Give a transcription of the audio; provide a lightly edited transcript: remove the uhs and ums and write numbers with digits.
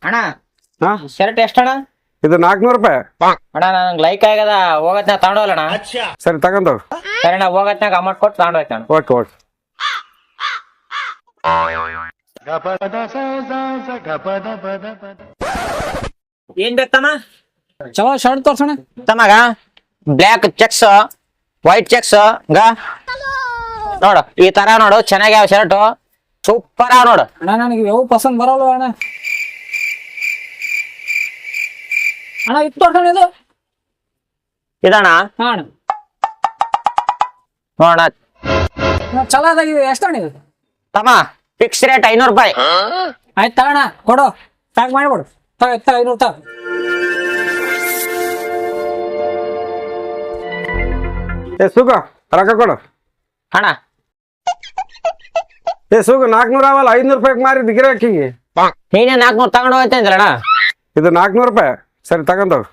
ಅಣ್ಣ ಹಾ ಶರ್ಟ್ ಎಷ್ಟಣ್ಣ? ಇದು 400 ರೂಪಾಯಿ. ಅಣ್ಣ ನಂಗೆ ಲೈಕ್ ಆಗ್ಯದ ಹೋಗತ್ನಾಗ ತಗೊಂಡೋಲ್ಲಣ್ಣ. ಸರಿ ತಗೊಂಡೋಗ್. ಸರಿ ನಾ ಹೋಗತ್ನಾಗ ಅಮೌಂಟ್ ಕೊಟ್ಟು ತಗೊಂಡೋಯ್ತಣ್ಣ. Okay okay. ಏನ್ ಬೇಕಮ್ಮ? ಚಲೋ ಶರ್ಟ್ ತೋರ್ಸಣ. ತಮ್ಮಗ ಬ್ಲ್ಯಾಕ್ ಚೆಕ್ಸ್ ವೈಟ್ ಚೆಕ್ಸ್ ನೋಡು ಈ ತರ ನೋಡು ಚೆನ್ನಾಗ್ಯಾವ ಶರ್ಟ್ ಸೂಪರ್ ಆಗ ನೋಡು. ಅಣ್ಣ ನನಗೆ ಯಾವ ಪಸಂದ್ ಬರಲ್ಲ ಅಣ್ಣ. ಅಣ್ಣ ಇದು ತೋರ್ಸಣ ಇದು. ಇದಣ್ಣ ಹಾ ಅಣ್ಣ ನೋಡ ಚಲೋ ಅದಾಗಿದೆ. ಎಷ್ಟು ಅಣ್ಣ ಇದು? ತಮ್ಮ ಫಿಕ್ಸ್ ರೇಟ್ 500 ರೂಪಾಯಿ. ಆಯ್ತು ತಗೋಣ ಕೊಡು ಪ್ಯಾಕ್ ಮಾಡಿಬಿಡು. ತಗೋ 500 ತಗೋ. ಸುಗ ರೊಕ್ಕ ಕೊಡು. ಅಣ್ಣ ಸುಗ 400 ಅವಲ್ಲ 500 ರೂಪಾಯಿ ಮಾರಿದ್ ಗಿರಾಕಿಗೆ. ನೀನೇ 400 ತಗೊಂಡು ಹೋಗ್ತೇಂದ್ರಣ್ಣ. ಇದು 400 ರೂಪಾಯಿ. ಸರಿ ತಗೊಂಡೋಗ್.